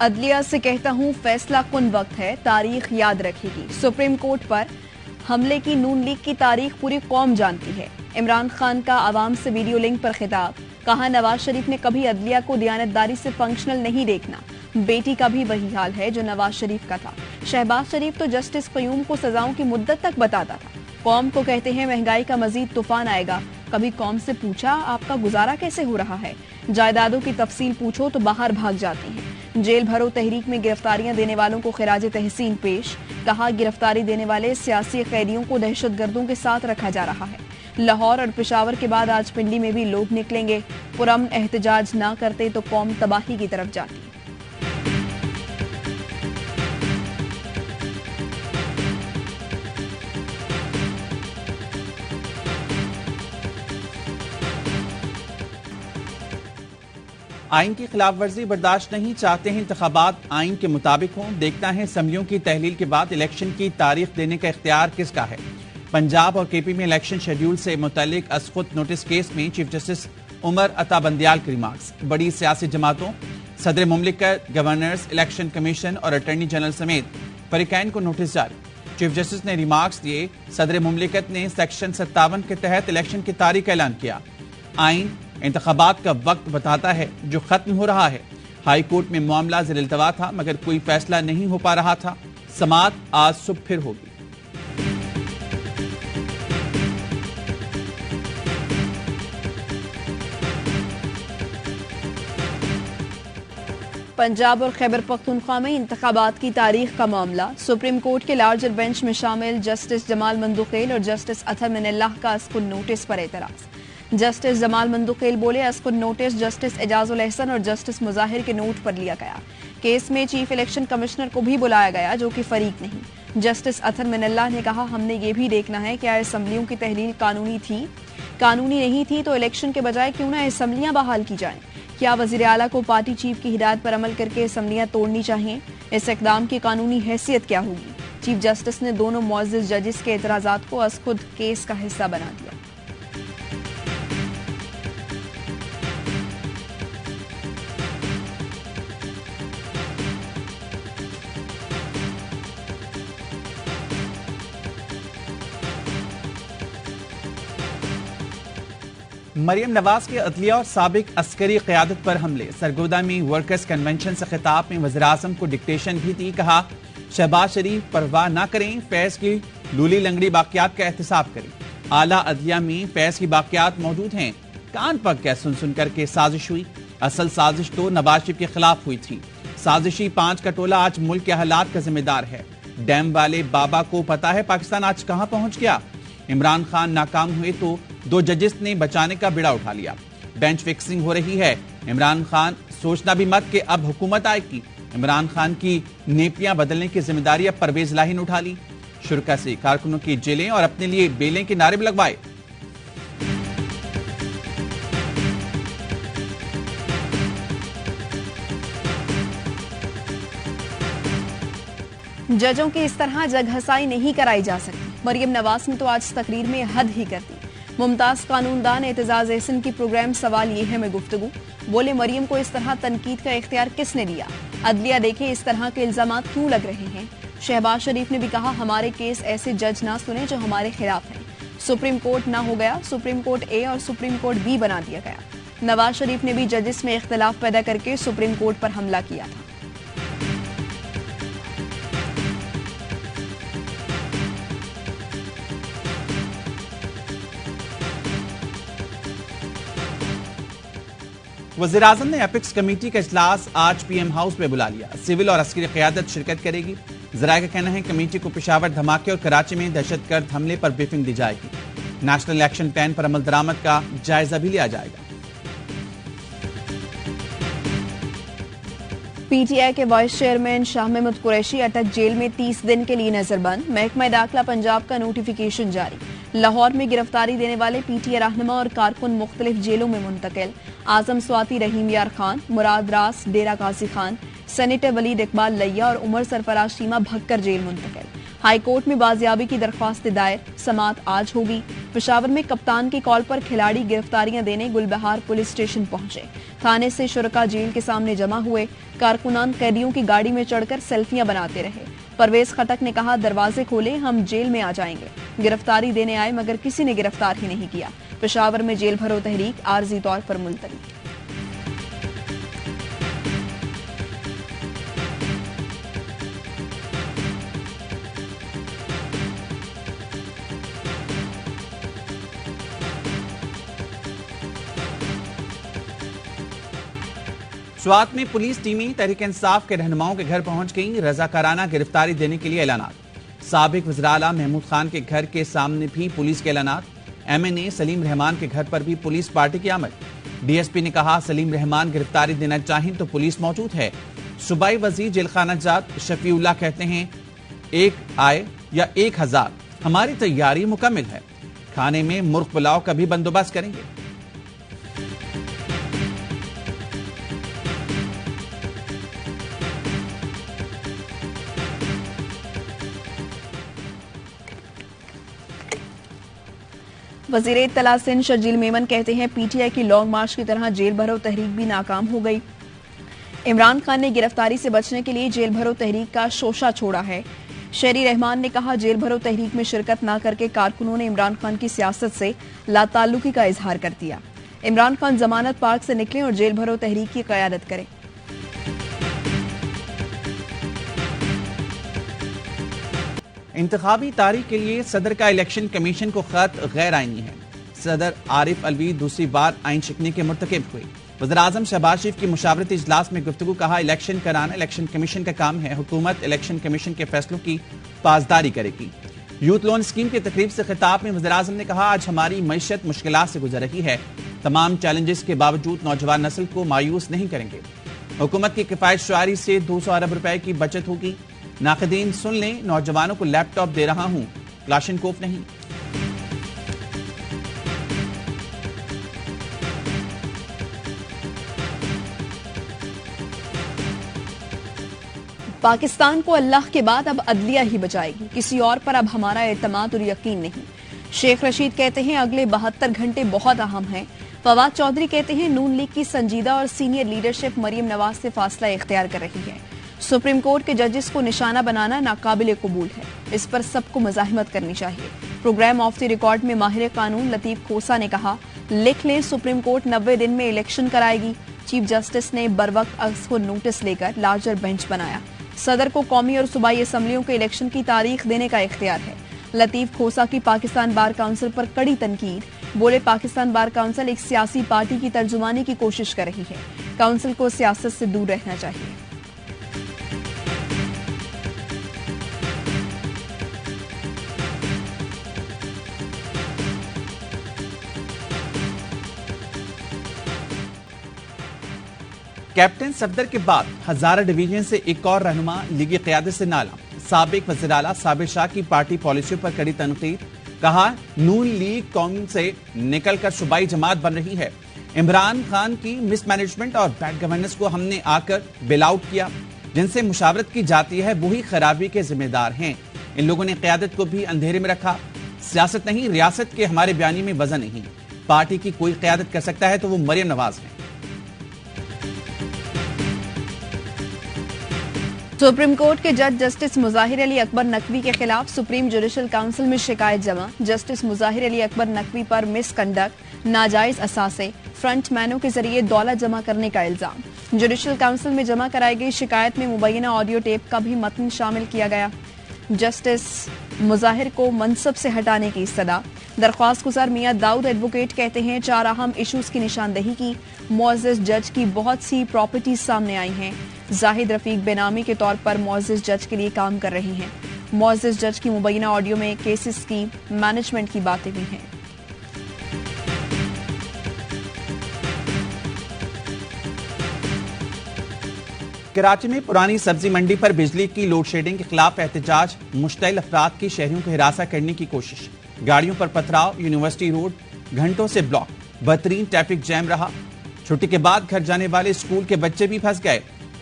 अदलिया से कहता हूं फैसला कुन वक्त है, तारीख याद रखेगी। सुप्रीम कोर्ट पर हमले की नून लीग की तारीख पूरी कौम जानती है। इमरान खान का आवाम से वीडियो लिंक पर खिताब, कहा नवाज शरीफ ने कभी अदलिया को दियानतदारी से फंक्शनल नहीं देखना। बेटी का भी वही हाल है जो नवाज शरीफ का था। शहबाज शरीफ तो जस्टिस क़य्यूम को सजाओं की मुद्दत तक बताता था। कौम को कहते हैं महंगाई का मजीद तूफान आएगा, कभी कौम से पूछा आपका गुजारा कैसे हो रहा है? जायदादों की तफसील पूछो तो बाहर भाग जाती हैं। जेल भरो तहरीक में गिरफ्तारियां देने वालों को खिराज तहसीन पेश, कहा गिरफ्तारी देने वाले सियासी कैदियों को दहशतगर्दों के साथ रखा जा रहा है। लाहौर और पेशावर के बाद आज पिंडी में भी लोग निकलेंगे। पुरअमन एहतजाज ना करते तो कौम तबाही की तरफ जाती। आइन की खिलाफ वर्जी बर्दाश्त नहीं, चाहते हैं इंतखाबात आइन के मुताबिक हों। देखना है असम्बलियों की तहलील के बाद इलेक्शन की तारीख देने का इख्तियार किसका है। पंजाब और केपी में इलेक्शन शेड्यूल से मुतल्लिक असखुद नोटिस केस में चीफ जस्टिस उमर अता बंदियाल के रिमार्क्स। बड़ी सियासी जमातों, सदर मुमलिकत, गवर्नर्स, इलेक्शन कमीशन और अटॉर्नी जनरल समेत फरीकैन को नोटिस जारी। चीफ जस्टिस ने रिमार्क्स दिए। सदर मुमलिकत ने सेक्शन 57 के तहत इलेक्शन की तारीख ऐलान किया। आइन इंतखाबात का वक्त बताता है जो खत्म हो रहा है। हाई कोर्ट में मामला ज़ेर इल्तवा था मगर कोई फैसला नहीं हो पा रहा था। समाअत आज सुबह फिर होगी। पंजाब और खैबर पख्तूनख्वा में इंतखाबात की तारीख का मामला सुप्रीम कोर्ट के लार्जर बेंच में शामिल जस्टिस जमाल मंदुखेल और जस्टिस अतर मिनल्लाह का अस्कुन नोटिस पर एतराज। जस्टिस जमाल मंदुखेल बोले अस्कुन नोटिस जस्टिस एजाजुल एहसन और जस्टिस मुजाहिर के नोट पर लिया गया। केस में चीफ इलेक्शन कमिश्नर को भी बुलाया गया जो कि फरीक नहीं। जस्टिस अतर मिनल्लाह ने कहा हमने ये भी देखना है क्या असम्बलियों की तहलील कानूनी नहीं थी तो इलेक्शन के बजाय क्यों ना असम्बलियां बहाल की जाएं। क्या वजीर आला को पार्टी चीफ की हिदायत पर अमल करके असम्बलियां तोड़नी चाहिए? इस इकदाम की कानूनी हैसियत क्या होगी? चीफ जस्टिस ने दोनों मुअज़्ज़िज़ जजेस के एतराज़ात को अज खुद केस का हिस्सा बना दिया। मरियम नवाज के अदलिया और साबिक अस्करी क़यादत पर हमले। सरगोदा में वर्कर्स कन्वेंशन से खिताब में वज़ीर आज़म को डिक्टेशन भी दी। कहा शहबाज शरीफ परवाह ना करें, फैज़ की लूली लंगड़ी बाकियात का एहतसाब करें। आला अदलिया में फैज़ की बाकियात मौजूद हैं। कान पक गए सुन करके साजिश हुई। असल साजिश तो नवाज शरीफ के खिलाफ हुई थी। साजिशी 5 का टोला आज मुल्क के हालात का जिम्मेदार है। डैम वाले बाबा को पता है पाकिस्तान आज कहां पहुंच गया। इमरान खान नाकाम हुए तो 2 जजेस ने बचाने का बिड़ा उठा लिया। बेंच फिक्सिंग हो रही है। इमरान खान सोचना भी मत कि अब हुकूमत आएगी। इमरान खान की नेपियां बदलने की जिम्मेदारी अब परवेज लाही ने उठा ली। शुरा से कारकुनों की जेलें और अपने लिए बेलें के नारे भी लगवाए। जजों की इस तरह जगहसाई नहीं कराई जा सकती। मरियम नवाज ने तो आज तकरीर में हद ही कर दी। मुमताज कानूनदान एतजाज एहसन की प्रोग्राम सवाल ये है में गुफ्तगू। बोले मरियम को इस तरह तनकीद का इख्तियार किसने दिया? अदलिया देखे इस तरह के इल्जामात क्यों लग रहे हैं। शहबाज शरीफ ने भी कहा हमारे केस ऐसे जज ना सुने जो हमारे खिलाफ हैं। सुप्रीम कोर्ट ना हो गया, सुप्रीम कोर्ट ए और सुप्रीम कोर्ट बी बना दिया गया। नवाज शरीफ ने भी जजेस में इख्तिलाफ पैदा करके सुप्रीम कोर्ट पर हमला किया था। वज़ीर आज़म ने एपिक्स कमेटी का इजलास आज पीएम हाउस में बुला लिया। सिविल और अस्करी क़यादत शिरकत करेगी। ज़राए का कहना है कमेटी को पेशावर धमाके और कराची में दहशतगर्द हमले पर ब्रीफिंग दी जाएगी। नेशनल एक्शन प्लान पर अमल दरामद का जायजा भी लिया जाएगा। पीटीआई के वाइस चेयरमैन शाह महमूद कुरैशी अटक जेल में 30 दिन के लिए नजरबंद। महकमा दाखिला पंजाब का नोटिफिकेशन जारी। लाहौर में गिरफ्तारी देने वाले पीटीआई रहनुमा और कारकुन मुख्तलिफ जेलों में मुंतकिल। आजम स्वाति रहीम यार खान, मुराद रास डेरा गाजी खान, सेनेटर वलीद इकबाल लैया और उमर सरफराज शीमा भगकर जेल मुंतकिल। हाई कोर्ट में बाजियाबी की दरख्वास्त दायर, समाअत आज होगी। पेशावर में कप्तान की कॉल पर खिलाड़ी गिरफ्तारियां देने गुलबहार पुलिस स्टेशन पहुंचे। थाने से शुरका जेल के सामने जमा हुए। कारकुनान कैदियों की गाड़ी में चढ़कर सेल्फियां बनाते रहे। परवेज खटक ने कहा, दरवाजे खोले, हम जेल में आ जाएंगे। गिरफ्तारी देने आए मगर किसी ने गिरफ्तार ही नहीं किया। पेशावर में जेल भरो तहरीक आर्जी तौर पर मुलतवी। स्वात में पुलिस टीमें तहरीक इंसाफ के रहनुमाओं के घर पहुंच गई। रजाकाराना गिरफ्तारी देने के लिए ऐलानात। साबिक वज़ीर आला महमूद खान के घर के सामने भी पुलिस के ऐलानात। MNA सलीम रहमान के घर पर भी पुलिस पार्टी की आमद। DSP ने कहा, सलीम रहमान गिरफ्तारी देना चाहें तो पुलिस मौजूद है। सूबाई वजीर जेलखाना जात शफीउल्लाह कहते हैं, 1 आए या 1000 हमारी तैयारी मुकम्मल है। खाने में मुर्ग पुलाव का भी बंदोबस्त करेंगे। वजीर इत्तला सिंध शर्जील मेमन कहते हैं, PTI की लॉन्ग मार्च की तरह जेल भरो तहरीक भी नाकाम हो गई। इमरान खान ने गिरफ्तारी से बचने के लिए जेल भरो तहरीक का शोशा छोड़ा है। शेरी रहमान ने कहा, जेल भरो तहरीक में शिरकत न करके कारकुनों ने इमरान खान की सियासत से लाताल्लुकी का इजहार कर दिया। इमरान खान जमानत पार्क से निकलें और जेल भरो तहरीक की क़यादत करें। इंतखाबी तारीख के लिए सदर का इलेक्शन कमीशन को खत गैर आईनी है। सदर आरिफ अलवी दूसरी बार आइन शिकने के मुर्तकिब हुए। वज़ीर आज़म शहबाज शरीफ की मुशावरती इजलास में गुफ्तगू, कहा, इलेक्शन कराना इलेक्शन कमीशन का काम है। हुकूमत इलेक्शन कमीशन के फैसलों की पासदारी करेगी। यूथ लोन स्कीम की तकरीब से खिताब में वज़ीर आज़म ने कहा, आज हमारी मईशत मुश्किलात से गुजर रही है। तमाम चैलेंजेस के बावजूद नौजवान नस्ल को मायूस नहीं करेंगे। हुकूमत की किफायत शुआरी से 200 अरब रुपए की बचत होगी। नाक़दीन सुन लें, नौजवानों को लैपटॉप दे रहा हूं, क्लाशनकोफ नहीं। पाकिस्तान को अल्लाह के बाद अब अदलिया ही बचाएगी, किसी और पर अब हमारा एतमाद और यकीन नहीं। शेख रशीद कहते हैं, अगले 72 घंटे बहुत अहम हैं। फवाद चौधरी कहते हैं, नून लीग की संजीदा और सीनियर लीडरशिप मरियम नवाज से फासला इख्तियार कर रही है। सुप्रीम कोर्ट के जजेस को निशाना बनाना नाकाबिल कबूल है। इस पर सबको मज़ाहिमत करनी चाहिए। प्रोग्राम ऑफ द रिकॉर्ड में माहिर कानून लतीफ खोसा ने कहा, लिख लें, सुप्रीम कोर्ट 90 दिन में इलेक्शन कराएगी। चीफ जस्टिस ने बरवक्त अक्स को नोटिस लेकर लार्जर बेंच बनाया। सदर को कौमी और सूबाई असम्बलियों के इलेक्शन की तारीख देने का इख्तियार है। लतीफ खोसा की पाकिस्तान बार काउंसिल पर कड़ी तनकीद। बोले, पाकिस्तान बार काउंसिल एक सियासी पार्टी की तर्जुमानी की कोशिश कर रही है। काउंसिल को सियासत से दूर रहना चाहिए। कैप्टन सफदर के बाद हजारा डिवीजन से एक और रहनुमा लीगी क़यादत से नाला। साबिक वज़ीर आला साबिर शाह की पार्टी पॉलिसियों पर कड़ी तनकीद। कहा, नून लीग कौम से निकलकर सूबाई जमात बन रही है। इमरान खान की मिसमैनेजमेंट और बैड गवर्नेंस को हमने आकर बेल आउट किया। जिनसे मुशावरत की जाती है वही खराबी के जिम्मेदार हैं। इन लोगों ने क़यादत को भी अंधेरे में रखा। सियासत नहीं, रियासत के हमारे बयानी में वजन नहीं। पार्टी की कोई क़यादत कर सकता है तो वो मरियम नवाज है। सुप्रीम कोर्ट के जज जस्टिस मुजाहिर अली अकबर नकवी के खिलाफ सुप्रीम जुडिशल काउंसिल में शिकायत जमा। जस्टिस मुजाहिर अली अकबर नकवी पर मिसकंडक्ट, नाजायज असासे, फ्रंट मैनों के जरिए दौलत जमा करने का इल्जाम। जुडिशल काउंसिल में जमा कराई गई शिकायत में मुबैना ऑडियो टेप का भी मतन शामिल किया गया। जस्टिस मुजाहिर को मनसब से हटाने की सदा। दरख्वास्त गुजार मियां दाऊद एडवोकेट कहते हैं, 4 अहम इशूज की निशानदेही की। मुअज़्ज़िज़ जज की बहुत सी प्रॉपर्टीज सामने आई हैं। जाहिद रफीक बेनामी के तौर पर मुअज़्ज़िज़ जज के लिए काम कर रही हैं। मुअज़्ज़िज़ जज की मुबैना ऑडियो में केसेस की मैनेजमेंट की बातें भी हैं। कराची में पुरानी सब्जी मंडी पर बिजली की लोड शेडिंग के खिलाफ एहतजाज। मुश्तइल अफराद की शहरियों को हिरासा करने की कोशिश। गाड़ियों पर पथराव। यूनिवर्सिटी रोड घंटों से ब्लॉक। बदतरीन ट्रैफिक जैम रहा। छुट्टी के बाद घर जाने वाले स्कूल के बच्चे भी फंस गए।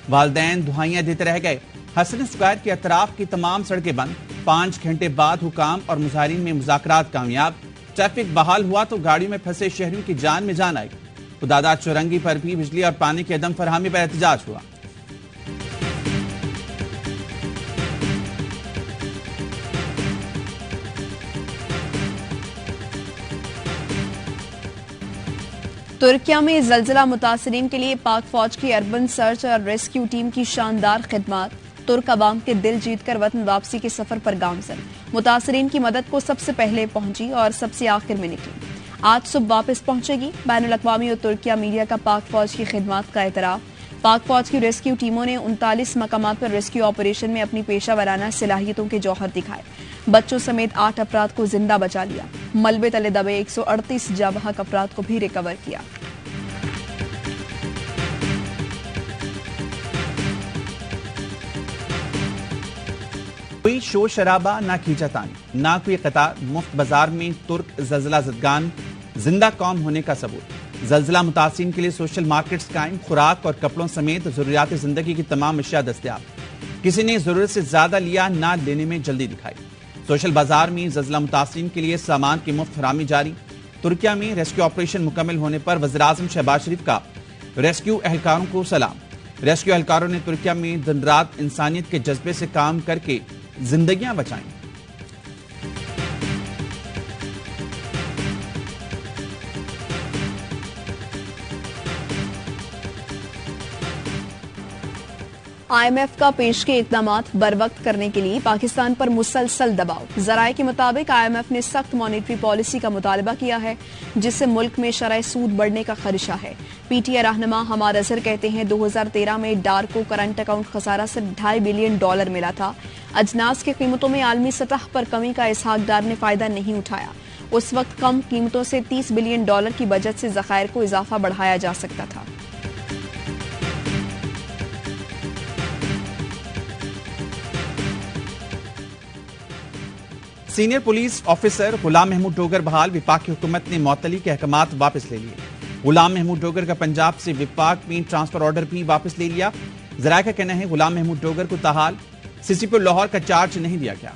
वालिदैन दुहाइयां देते रह गए। हसन स्क्वायर के अतराफ की तमाम सड़कें बंद। 5 घंटे बाद हुकाम और मुजाहिरीन में मुज़ाकरात कामयाब। ट्रैफिक बहाल हुआ तो गाड़ियों में फंसे शहरियों की जान में जान आई। खुदादाद चौरंगी पर भी बिजली और पानी की अदम फरहमी पर एहतजाज हुआ। तुर्किया में जल्जला मुतासरीन के लिए पाक फौज की अर्बन सर्च और रेस्क्यू टीम की शानदार खिदमत तुर्क अवाम के दिल जीतकर वतन वापसी के सफर पर गामजन। मुतासरीन की मदद को सबसे पहले पहुंची और सबसे आखिर में निकली। आज सुबह वापस पहुंचेगी। बैनुल अक़वामी और तुर्किया मीडिया का पाक फौज की खिदमत का एतराफ। पाक फौज की रेस्क्यू टीमों ने 39 मकामात पर रेस्क्यू ऑपरेशन में अपनी पेशा वराना सलाहियतों के जौहर दिखाए। बच्चों समेत 8 अफराद को जिंदा बचा लिया। मलबे तले दबे 138 जाबहक अफराद को भी रिकवर किया। कोई शोर शराबा, ना खींचातानी, ना कोई कतार। मुफ्त बाजार में तुर्क जल्जला ज़दगान जिंदा कौम होने का सबूत। जल्जला मुतासिन के लिए सोशल मार्केट्स कायम। खुराक और कपड़ों समेत जरूरियात जिंदगी की तमाम अशिया दस्तयाब। किसी ने जरूरत से ज्यादा लिया, ना लेने में जल्दी दिखाई। सोशल बाजार में जल्जला मुतासिन के लिए सामान की मुफ्त फराहमी जारी। तुर्किया में रेस्क्यू ऑपरेशन मुकम्मल होने पर वज़ीर-ए-आज़म शहबाज शरीफ का रेस्क्यू एहलकारों को सलाम। रेस्क्यू एहलकारों ने तुर्किया में दिन रात इंसानियत के जज्बे से काम करके जिंदगियां बचाई। IMF का पेशगी इक़दामात बरवक्त करने के लिए पाकिस्तान पर मुसलसल दबाव। जराये के मुताबिक IMF ने सख्त मॉनेटरी पॉलिसी का मुतालबा किया है, जिससे मुल्क में शरह सूद बढ़ने का खदशा है। PTI रहनुमा हमाद अजहर कहते हैं 2013 में डार को करंट अकाउंट खसारा से $2.5 बिलियन मिला था। अजनास की कीमतों में आलमी सतह पर कमी का इसहाक डार ने फायदा नहीं उठाया। उस वक्त कम कीमतों से $30 बिलियन की बजट से ज़खायर को इजाफा बढ़ाया जा सकता था। सीनियर पुलिस ऑफिसर गुलाम महमूद डोगर बहाल। विफाकी हुकूमत ने मौतली के अहकामात वापस ले लिए। गुलाम महमूद डोगर का पंजाब से विफाक में ट्रांसफर ऑर्डर भी वापस ले लिया। जराये का कहना है गुलाम महमूद डोगर को ताहाल CCP लाहौर का चार्ज नहीं दिया गया।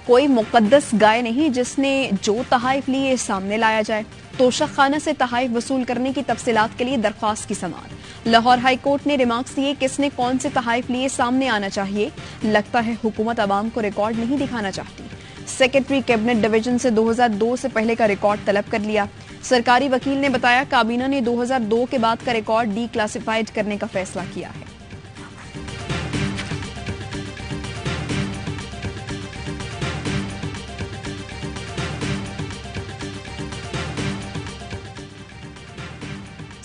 कोई मुकद्दस गाय नहीं जिसने जो तहाइफ लिए सामने लाया जाए। तोशक खाना से तहाइफ वसूल करने की तफसीलात के लिए दरख्वास्त की समाअत। लाहौर हाई कोर्ट ने रिमार्क्स दिए, किसने कौन से तहाइफ लिए सामने आना चाहिए। लगता है हुकूमत अवाम को रिकॉर्ड नहीं दिखाना चाहती। सेक्रेटरी कैबिनेट डिवीजन से 2002 से पहले का रिकॉर्ड तलब कर लिया। सरकारी वकील ने बताया काबीना ने 2002 के बाद का रिकॉर्ड डी क्लासिफाइड करने का फैसला किया है।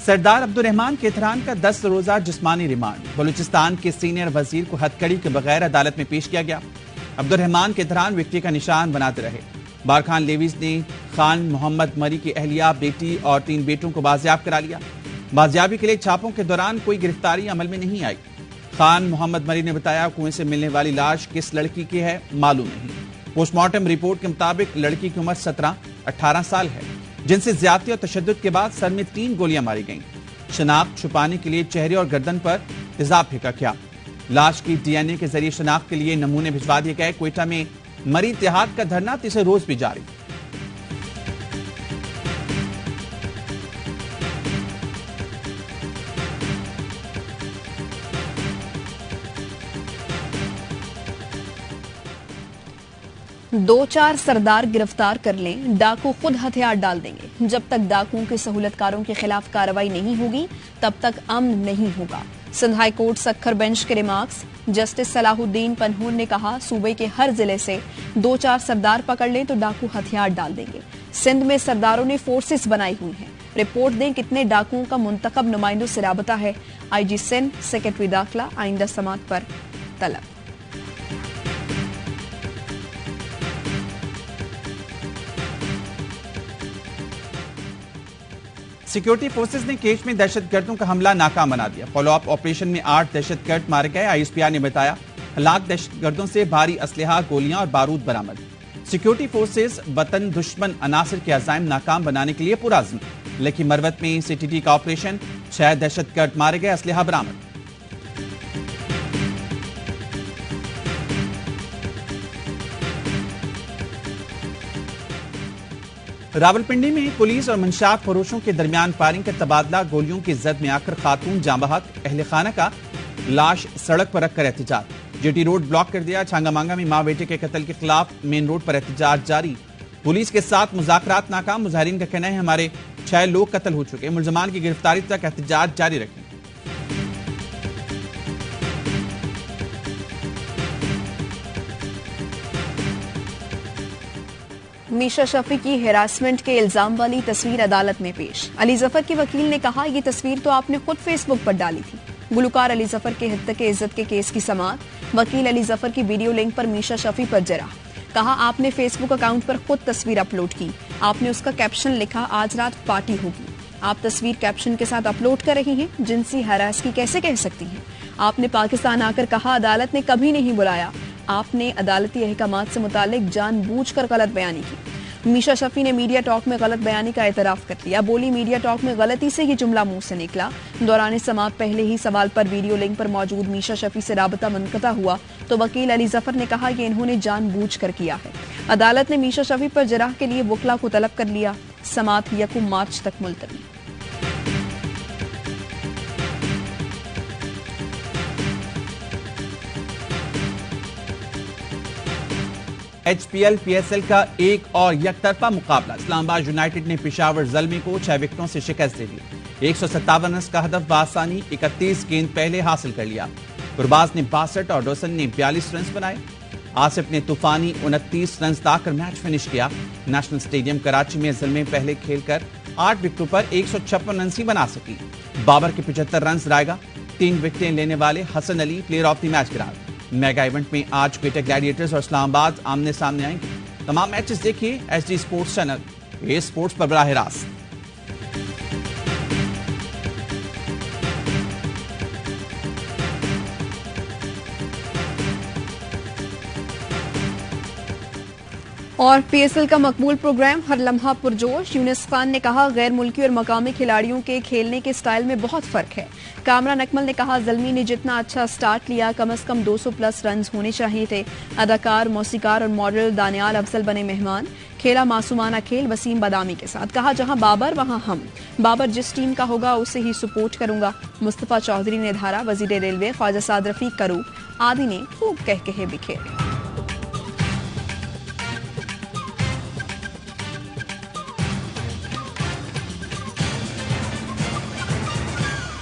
सरदार अब्दुर्रहमान केतरान का 10 रोजा जिस्मानी रिमांड। बलूचिस्तान के सीनियर वजीर को हथकड़ी के बगैर अदालत में पेश किया गया। अब्दुर्रहमान केतरान विक्ट्री का निशान बनाते रहे। बारखान लेवीज ने खान मोहम्मद मरी की अहलिया, बेटी और 3 बेटों को बाजियाब करा लिया। बाजियाबी के लिए छापों के दौरान कोई गिरफ्तारी अमल में नहीं आई। खान मोहम्मद मरी ने बताया कुएं से मिलने वाली लाश किस लड़की की है मालूम नहीं। पोस्टमार्टम रिपोर्ट के मुताबिक लड़की की उम्र 17-18 साल है, जिनसे ज्यादती और तशद्दुद के बाद सर में 3 गोलियां मारी गईं। शनाख्त छुपाने के लिए चेहरे और गर्दन पर तेजाब फेंका गया। लाश की DNA के जरिए शनाख्त के लिए नमूने भिजवा दिए गए। क्वेटा में मरी इत्तेहाद का धरना तीसरे रोज भी जारी। दो चार सरदार गिरफ्तार कर लें, डाकू खुद हथियार डाल देंगे। जब तक डाकुओं के सहूलतकारों के खिलाफ कार्रवाई नहीं होगी तब तक अमन नहीं होगा। Sindh high court Sukkur bench के रिमार्क्स। जस्टिस सलाहुद्दीन पन्हून ने कहा सूबे के हर जिले से 2-4 सरदार पकड़ लें तो डाकू हथियार डाल देंगे। सिंध में सरदारों ने फोर्सेस बनाई हुई हैं। रिपोर्ट दें कितने डाकुओं का मुंतखब नुमाइंदों से राबता है। IG सिंध सेक्रेटरी दाखिला आइंदा समात पर तलब। सिक्योरिटी फोर्सेस ने केच में दहशतगर्दों का हमला नाकाम बना दिया। फॉलोअप ऑपरेशन में 8 दहशतगर्द मारे गए। ISPR ने बताया हलाक दहशतगर्दों से भारी असलहा, गोलियां और बारूद बरामद। सिक्योरिटी फोर्सेस वतन दुश्मन अनासर के अज़ाइम नाकाम बनाने के लिए पुरअज़्म। लेकिन मरवत में CTT का ऑपरेशन, 6 दहशतगर्द मारे गए, असलहा बरामद। रावलपिंडी में पुलिस और मंशात फरोशों के दरमियान फायरिंग का तबादला, गोलियों की जद में आकर खातून जाँ बहक, अहले खाना का लाश सड़क पर रखकर एहतजाज। जेटी रोड ब्लॉक कर दिया। छांगामांगा में मां बेटे के कत्ल के खिलाफ मेन रोड पर एहतजाज जारी। पुलिस के साथ मुज़ाकरात नाकाम। मुजाहिरीन का कहना है हमारे 6 लोग कत्ल हो चुके। मुलजमान की गिरफ्तारी तक एहतजाज जारी रखें। मीशा शफी की हिरासमेंट के इल्जाम वाली तस्वीर अदालत में पेश। अली जफर के वकील ने कहा, ये तस्वीर तो आपने खुद फेसबुक पर डाली थी। गुलकार अली जफर के हत्या इज्जत के केस की समाअत। वकील अली जफर की वीडियो लिंक पर मीशा शफी पर जरा। कहा, आपने फेसबुक अकाउंट पर खुद तस्वीर अपलोड की। आपने उसका कैप्शन लिखा, आज रात पार्टी होगी। आप तस्वीर कैप्शन के साथ अपलोड कर रही हैं। जिनसी हरासगी कैसे कह सकती हैं? आपने पाकिस्तान आकर कहा, अदालत ने कभी नहीं बुलाया। आपने अदालती अहकामात से मुतालिक जानबूझकर गलत बयानी की। मीशा शफी ने मीडिया टॉक में गलत बयानी का एतराफ कर लिया। बोली, मीडिया टॉक में गलती से ये जुमला मुंह से निकला। दौरान समाअत पहले ही सवाल पर वीडियो लिंक पर मौजूद मीशा शफी से राबता मुनक़ता हुआ तो वकील अली जफर ने कहा कि इन्होंने जानबूझकर किया है। अदालत ने मीशा शफी पर जराह के लिए वकला को तलब कर लिया। समाअत 1 मार्च तक मुलतवी। HPL PSL का एक और यकतरफा मुकाबला। इस्लामाबाद यूनाइटेड ने पेशावर ज़ल्मी को 6 विकेटों से शिकस्त दे दी। 157 रन का हदफ बासानी 31 गेंद पहले हासिल कर लिया। गुरबाज ने 62 और डोसन ने 42 रन बनाए। आसिफ ने तूफानी 29 रन दाकर मैच फिनिश किया। नेशनल स्टेडियम कराची में ज़ल्मी पहले खेलकर 8 विकेटों पर 156 रन ही बना सकी। बाबर के 75 रन रायगा। 3 विकेटें लेने वाले Hasan Ali player of the match करार। मेगा इवेंट में आज क्वेटा ग्लैडिएटर्स और इस्लामाबाद आमने सामने आएंगे। तमाम मैचेस देखिए HD स्पोर्ट्स चैनल ए स्पोर्ट्स पर बराह रास्त। और PSL का मकबूल प्रोग्राम हर लम्हा पुरजोश। यूनिस खान ने कहा, गैर मुल्की और मकामी खिलाड़ियों के खेलने के स्टाइल में बहुत फर्क है। कामरान अकमल ने कहा, ज़ल्मी ने जितना अच्छा स्टार्ट लिया कम से कम 200+ रन होने चाहिए थे। अदाकार, मौसीकार और मॉडल दानियाल अफजल बने मेहमान। खेला मासूमाना खेल वसीम बादामी के साथ। कहा, जहां बाबर वहां हम। बाबर जिस टीम का होगा उसे ही सपोर्ट करूंगा। मुस्तफा चौधरी ने धारा। वजीर रेलवे ख्वाजा साद रफीक करूब आदि ने खूब कह बिखेरे।